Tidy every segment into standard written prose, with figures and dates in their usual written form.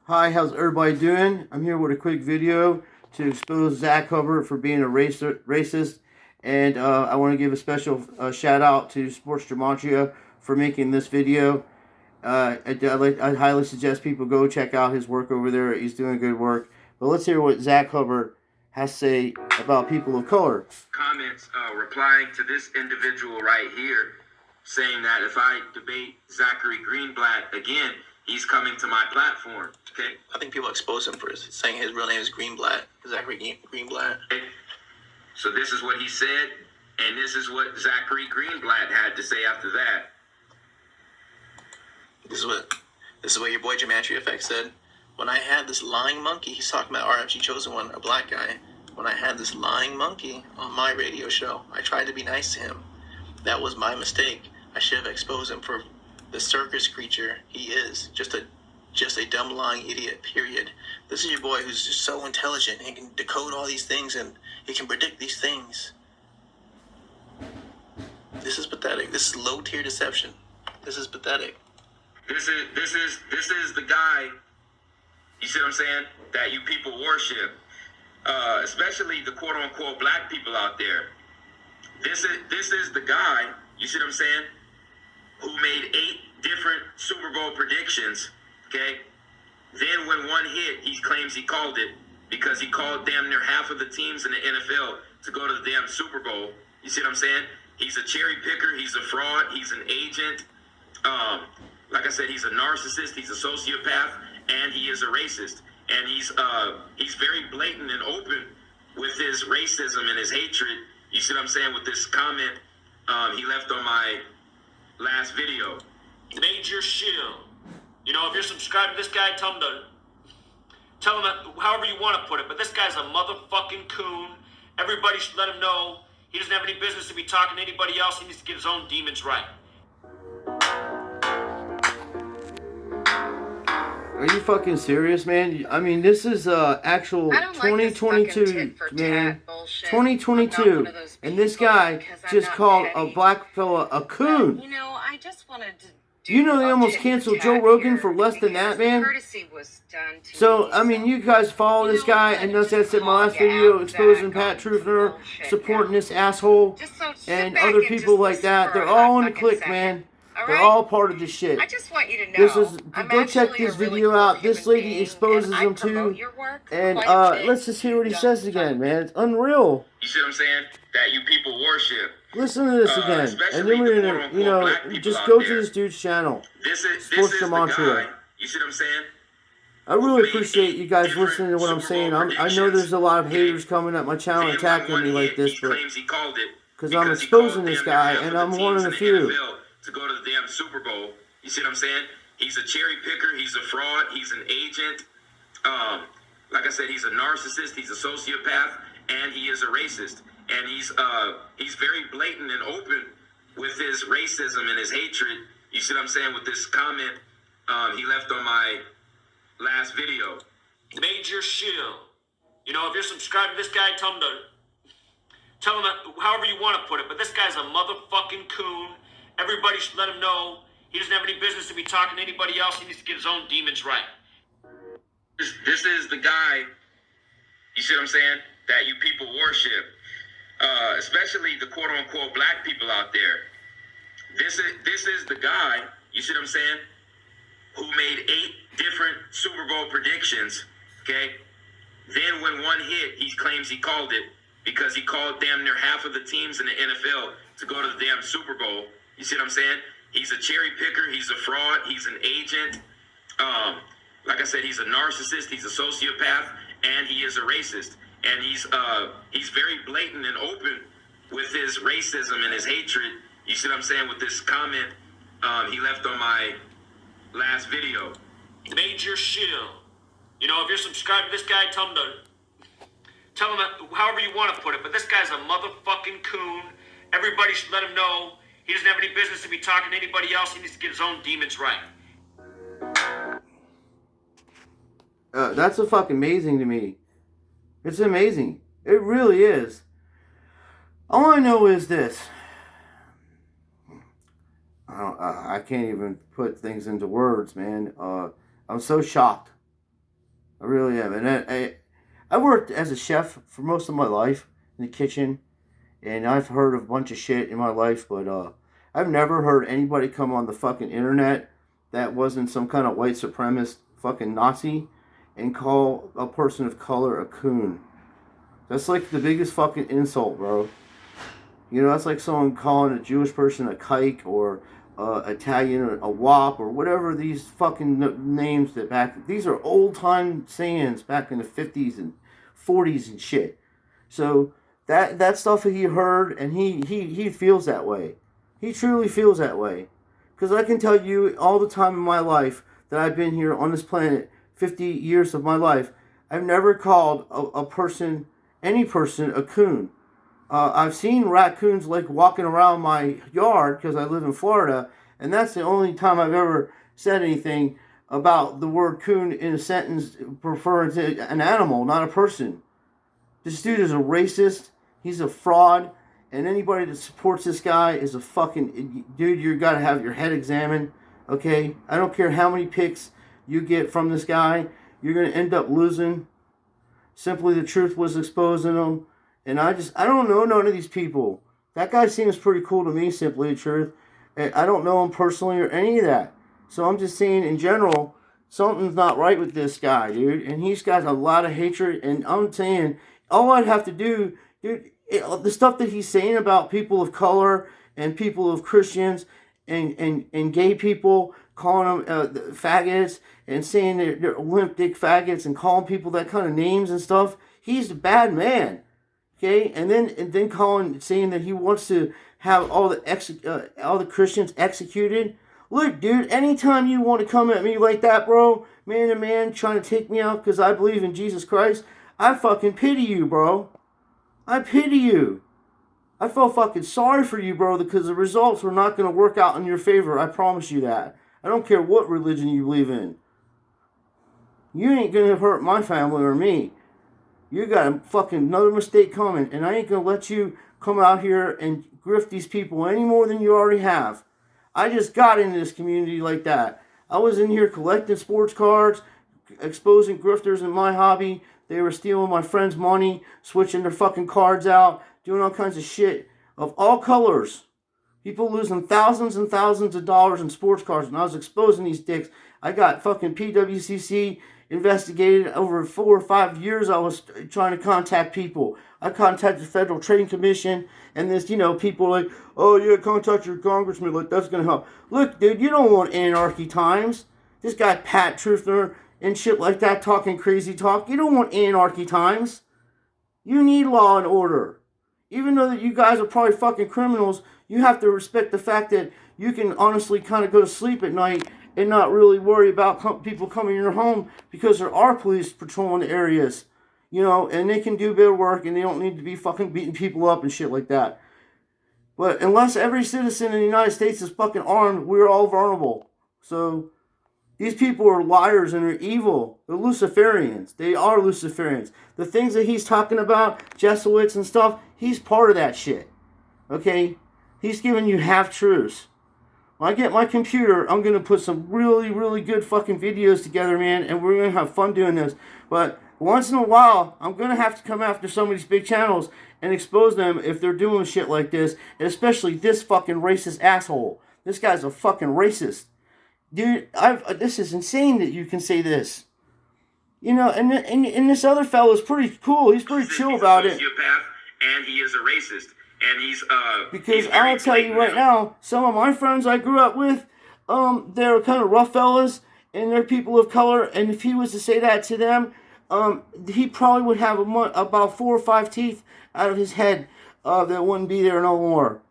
Hi, how's everybody doing? I'm here with a quick video to expose Zach Hubbard for being a racist. And I want to give a special shout out to Sports Gematria for making this video. I highly suggest people go check out his work over there. He's doing good work. But let's hear what Zach Hubbard has to say about people of color. Comments replying to this individual right here, saying that if I debate Zachary Greenblatt again, he's coming to my platform. Okay. I think people expose him for saying his real name is Greenblatt, Zachary Greenblatt. Okay. So this is what he said, and this is what Zachary Greenblatt had to say after that. This is what your boy Gematria Effect said. When I had this lying monkey, he's talking about RFG Chosen One, a black guy. When I had this lying monkey on my radio show, I tried to be nice to him. That was my mistake. I should have exposed him for the circus creature he is. Just a dumb lying idiot, period. This is your boy who's just so intelligent. He can decode all these things and he can predict these things. This is pathetic. This is low tier deception. This is pathetic. This is the guy, you see what I'm saying, that you people worship. Especially the quote unquote black people out there. This is the guy, you see what I'm saying, who made 8 different Super Bowl predictions, okay? Then when one hit, he claims he called it because he called damn near half of the teams in the NFL to go to the damn Super Bowl. You see what I'm saying? He's a cherry picker. He's a fraud. He's an agent. Like I said, he's a narcissist. He's a sociopath, and he is a racist. And he's very blatant and open with his racism and his hatred. You see what I'm saying with this comment he left on my last video. Major shill. You know, if you're subscribed to this guy, tell him however you want to put it, but this guy's a motherfucking coon. Everybody should let him know he doesn't have any business to be talking to anybody else. He needs to get his own demons right. Are you fucking serious, man? I mean, this is actual 2022, man. 2022, and this guy just called a black fella a coon. You know, I just wanted to. You know they almost canceled Joe Rogan for less than that, man. So, I mean, you guys follow this guy, and that's it. My last video exposing Pat Truthner, supporting this asshole, and other people like that. They're all in the clique, man. They're all part of this shit. I just want you to know. Go check this video out. This lady exposes them too. And let's just hear what he says again, man. It's unreal. You see what I'm saying? That you people worship. Listen to this again, and then we're gonna, you know, just go to this dude's channel. This is the guy. You see what I'm saying? I really appreciate you guys listening to what I'm saying. I know there's a lot of haters coming at my channel attacking me like this, but because I'm exposing this guy, and I'm one of the few. To go to the damn Super Bowl. You see what I'm saying? He's a cherry picker. He's a fraud. He's an agent. Like I said, he's a narcissist. He's a sociopath, and he is a racist. And he's very blatant and open with his racism and his hatred. You see what I'm saying with this comment he left on my last video. Major shill. You know, if you're subscribed to this guy, tell him however you want to put it, but this guy's a motherfucking coon. Everybody should let him know he doesn't have any business to be talking to anybody else. He needs to get his own demons right. This is the guy, you see what I'm saying, that you people worship. Especially the quote-unquote black people out there. This is the guy, you see what I'm saying, who made 8 different Super Bowl predictions, okay? Then when one hit, he claims he called it because he called damn near half of the teams in the NFL to go to the damn Super Bowl. You see what I'm saying? He's a cherry picker. He's a fraud. He's an agent. Like I said, he's a narcissist. He's a sociopath, and he is a racist. And he's very blatant and open with his racism and his hatred. You see what I'm saying with this comment he left on my last video. Major shill. You know, if you're subscribed to this guy, tell him however you want to put it, but this guy's a motherfucking coon. Everybody should let him know he doesn't have any business to be talking to anybody else. He needs to get his own demons right. That's a fucking amazing to me. It's amazing. It really is. All I know is this. I can't even put things into words, man. I'm so shocked. I really am. And I worked as a chef for most of my life in the kitchen, and I've heard of a bunch of shit in my life, but I've never heard anybody come on the fucking internet that wasn't some kind of white supremacist fucking Nazi and call a person of color a coon. That's like the biggest fucking insult, bro. You know, that's like someone calling a Jewish person a kike or Italian a wop or whatever these fucking names that back. These are old time sayings back in the 50s and 40s and shit. So that stuff that he heard, and he feels that way. He truly feels that way. Because I can tell you all the time in my life that I've been here on this planet, 50 years of my life, I've never called a person, any person, a coon. I've seen raccoons like walking around my yard because I live in Florida, and that's the only time I've ever said anything about the word coon in a sentence referring to an animal, not a person. This dude is a racist. He's a fraud. And anybody that supports this guy is a fucking... Dude, you got to have your head examined. Okay? I don't care how many picks you get from this guy. You're going to end up losing. Simply the truth was exposed in him. And I don't know none of these people. That guy seems pretty cool to me, simply the truth. I don't know him personally or any of that. So I'm just saying, in general, something's not right with this guy, dude. And he's got a lot of hatred. And I'm saying, all I'd have to do, dude, the stuff that he's saying about people of color and people of Christians and gay people, calling them faggots and saying they're limp dick faggots and calling people that kind of names and stuff, he's a bad man. Okay, and then saying that he wants to have all the Christians executed. Look, dude, anytime you want to come at me like that, bro, man to man, trying to take me out because I believe in Jesus Christ, I fucking pity you, bro. I pity you. I feel fucking sorry for you, bro, because the results are not going to work out in your favor. I promise you that. I don't care what religion you believe in. You ain't going to hurt my family or me. You got a fucking another mistake coming, and I ain't going to let you come out here and grift these people any more than you already have. I just got into this community like that. I was in here collecting sports cards, exposing grifters in my hobby. They were stealing my friends' money, switching their fucking cards out, doing all kinds of shit of all colors. People losing thousands and thousands of dollars in sports cards, and I was exposing these dicks. I got fucking PWCC investigated over 4 or 5 years. I was trying to contact people. I contacted the Federal Trade Commission, and this, people like, oh yeah, contact your congressman, like that's gonna help. Look, dude, you don't want anarchy times. This guy Pat Truthner and shit like that talking crazy talk. You don't want anarchy times. You need law and order. Even though that you guys are probably fucking criminals, you have to respect the fact that you can honestly kind of go to sleep at night and not really worry about people coming in your home because there are police patrolling the areas, and they can do their work and they don't need to be fucking beating people up and shit like that. But unless every citizen in the United States is fucking armed, we're all vulnerable. So these people are liars and they're evil. They're Luciferians. They are Luciferians. The things that he's talking about, Jesuits and stuff, he's part of that shit. Okay? He's giving you half-truths. When I get my computer, I'm going to put some really, really good fucking videos together, man, and we're going to have fun doing this. But once in a while, I'm going to have to come after some of these big channels and expose them if they're doing shit like this, and especially this fucking racist asshole. This guy's a fucking racist. Dude, this is insane that you can say this. And this other fellow's pretty cool. He's pretty chill about it. And he is a racist. And because I'll tell you right now, some of my friends I grew up with, they're kind of rough fellas, and they're people of color, and if he was to say that to them, he probably would have about 4 or 5 teeth out of his head that wouldn't be there no more.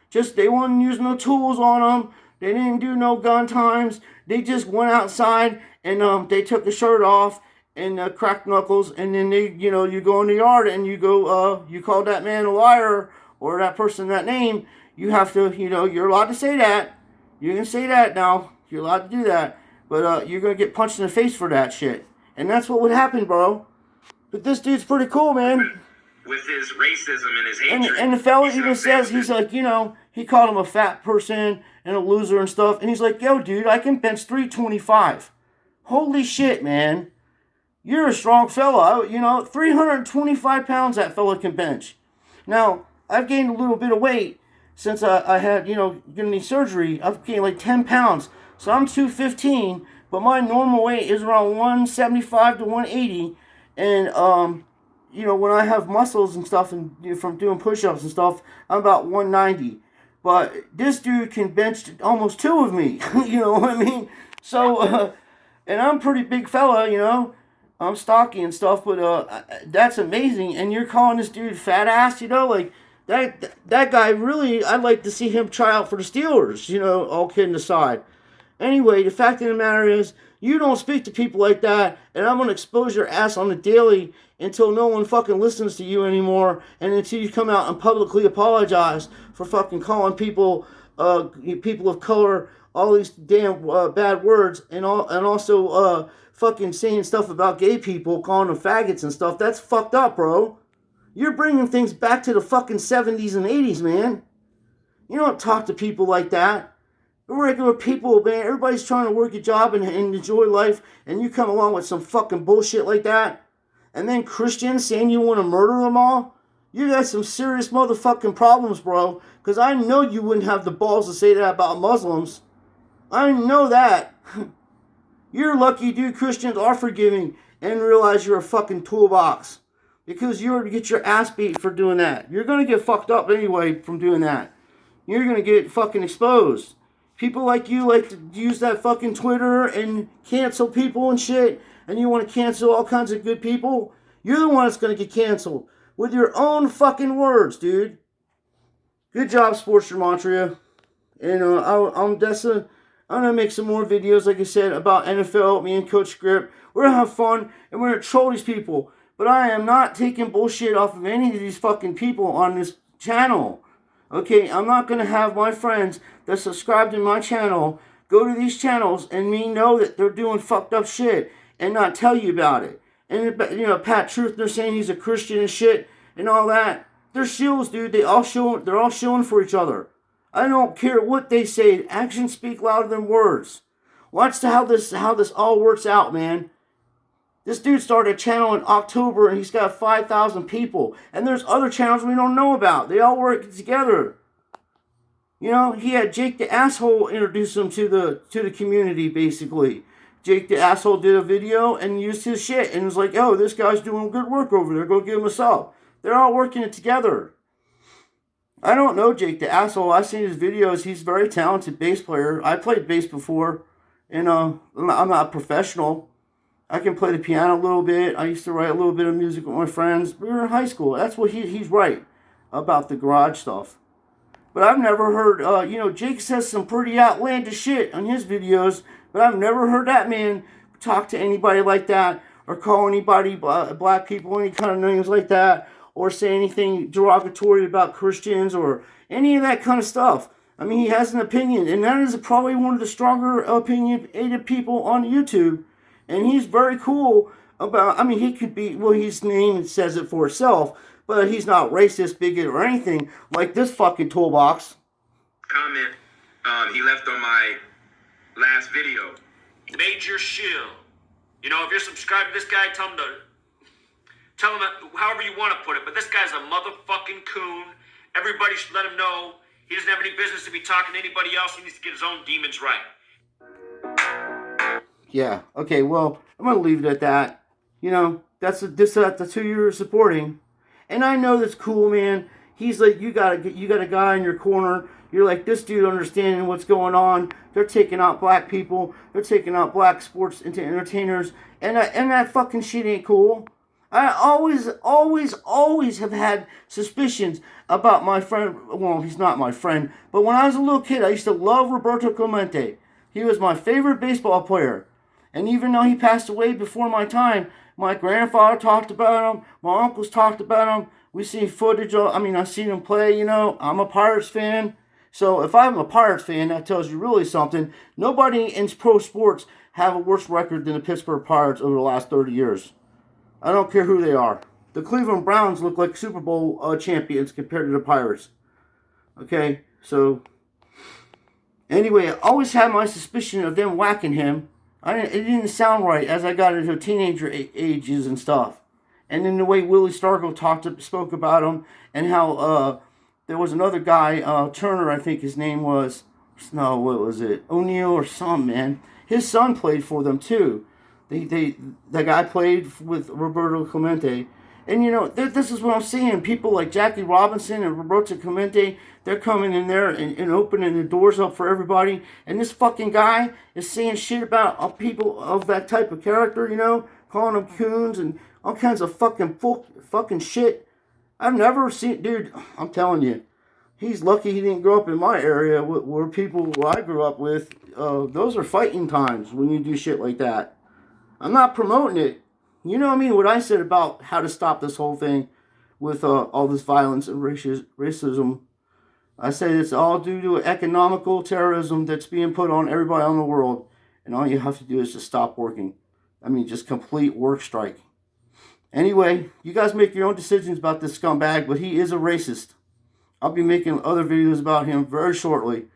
Just they wouldn't use no tools on them. They didn't do no gun times. They just went outside and they took the shirt off and cracked knuckles, and then you go in the yard and you go, you call that man a liar or that person that name. You have to, you're allowed to say that. You can say that now. You're allowed to do that. But you're going to get punched in the face for that shit. And that's what would happen, bro. But this dude's pretty cool, man. With his racism and his hatred. And the fella even says, he's like, he called him a fat person and a loser and stuff. And he's like, yo, dude, I can bench 325. Holy shit, man. You're a strong fella. 325 pounds that fella can bench. Now, I've gained a little bit of weight since I had, getting the surgery. I've gained like 10 pounds. So I'm 215, but my normal weight is around 175 to 180. And, when I have muscles and stuff and from doing push-ups and stuff, I'm about 190. But this dude can bench almost two of me. You know what I mean? So, and I'm a pretty big fella, I'm stocky and stuff, but that's amazing. And you're calling this dude fat ass, like that guy really, I'd like to see him try out for the Steelers, all kidding aside. Anyway, the fact of the matter is, you don't speak to people like that, and I'm going to expose your ass on the daily until no one fucking listens to you anymore, and until you come out and publicly apologize for fucking calling people of color all these damn bad words, and also fucking saying stuff about gay people, calling them faggots and stuff. That's fucked up, bro. You're bringing things back to the fucking 70s and 80s, man. You don't talk to people like that. Regular people, man, everybody's trying to work a job and enjoy life, and you come along with some fucking bullshit like that. And then Christians saying you want to murder them all? You got some serious motherfucking problems, bro. Because I know you wouldn't have the balls to say that about Muslims. I know that. You're lucky, dude. Christians are forgiving and realize you're a fucking toolbox. Because you're going to get your ass beat for doing that. You're going to get fucked up anyway from doing that. You're going to get fucking exposed. People like you like to use that fucking Twitter and cancel people and shit. And you want to cancel all kinds of good people. You're the one that's going to get canceled. With your own fucking words, dude. Good job, Sports Gematria. And I'm going to make some more videos, like I said, about NFL. Me and Coach Script. We're going to have fun. And we're going to troll these people. But I am not taking bullshit off of any of these fucking people on this channel. Okay, I'm not going to have my friends that subscribe to my channel go to these channels and me know that they're doing fucked up shit and not tell you about it. And, Pat Truth, they're saying he's a Christian and shit and all that. They're shields, dude. They're all shilling for each other. I don't care what they say. Actions speak louder than words. Watch how this all works out, man. This dude started a channel in October and he's got 5,000 people. And there's other channels we don't know about. They all work together. He had Jake the Asshole introduce him to the community, basically. Jake the Asshole did a video and used his shit and was like, oh, this guy's doing good work over there. Go give him a sub. They're all working it together. I don't know Jake the Asshole. I've seen his videos. He's a very talented bass player. I played bass before. And I'm not a professional. I can play the piano a little bit. I used to write a little bit of music with my friends. We were in high school. That's what he's right about the garage stuff. But I've never heard, Jake says some pretty outlandish shit on his videos, but I've never heard that man talk to anybody like that or call anybody, black people, any kind of names like that, or say anything derogatory about Christians or any of that kind of stuff. I mean, he has an opinion, and that is probably one of the stronger opinionated people on YouTube. And he's very cool about, he could be, his name says it for itself, but he's not racist, bigot, or anything like this fucking toolbox. Comment he left on my last video. Major shill. If you're subscribed to this guy, tell him however you want to put it, but this guy's a motherfucking coon. Everybody should let him know he doesn't have any business to be talking to anybody else. He needs to get his own demons right. Yeah, okay, well, I'm going to leave it at that. That's who you're supporting. And I know that's cool, man. He's like, you got a guy in your corner. You're like, this dude understanding what's going on. They're taking out black people. They're taking out black sports into entertainers. And that fucking shit ain't cool. I always have had suspicions about my friend. Well, he's not my friend. But when I was a little kid, I used to love Roberto Clemente. He was my favorite baseball player. And even though he passed away before my time, my grandfather talked about him. My uncles talked about him. We seen footage of, I've seen him play, I'm a Pirates fan. So if I'm a Pirates fan, that tells you really something. Nobody in pro sports have a worse record than the Pittsburgh Pirates over the last 30 years. I don't care who they are. The Cleveland Browns look like Super Bowl champions compared to the Pirates. Okay, so anyway, I always had my suspicion of them whacking him. It didn't sound right as I got into teenager ages and stuff. And then the way Willie Stargell spoke about him, and how there was another guy, Turner, I think his name was. No, what was it? O'Neill or some, man. His son played for them too. The guy played with Roberto Clemente. And you know, this is what I'm saying. People like Jackie Robinson and Roberto Clemente, they're coming in there and opening the doors up for everybody. And this fucking guy is saying shit about people of that type of character, you know, calling them coons and all kinds of fucking shit. I've never seen, dude, I'm telling you, he's lucky he didn't grow up in my area where people who I grew up with, those are fighting times when you do shit like that. I'm not promoting it. You know what I mean? What I said about how to stop this whole thing with all this violence and racism. I say it's all due to economical terrorism that's being put on everybody in the world. And all you have to do is just stop working. I mean, just complete work strike. Anyway, you guys make your own decisions about this scumbag, but he is a racist. I'll be making other videos about him very shortly.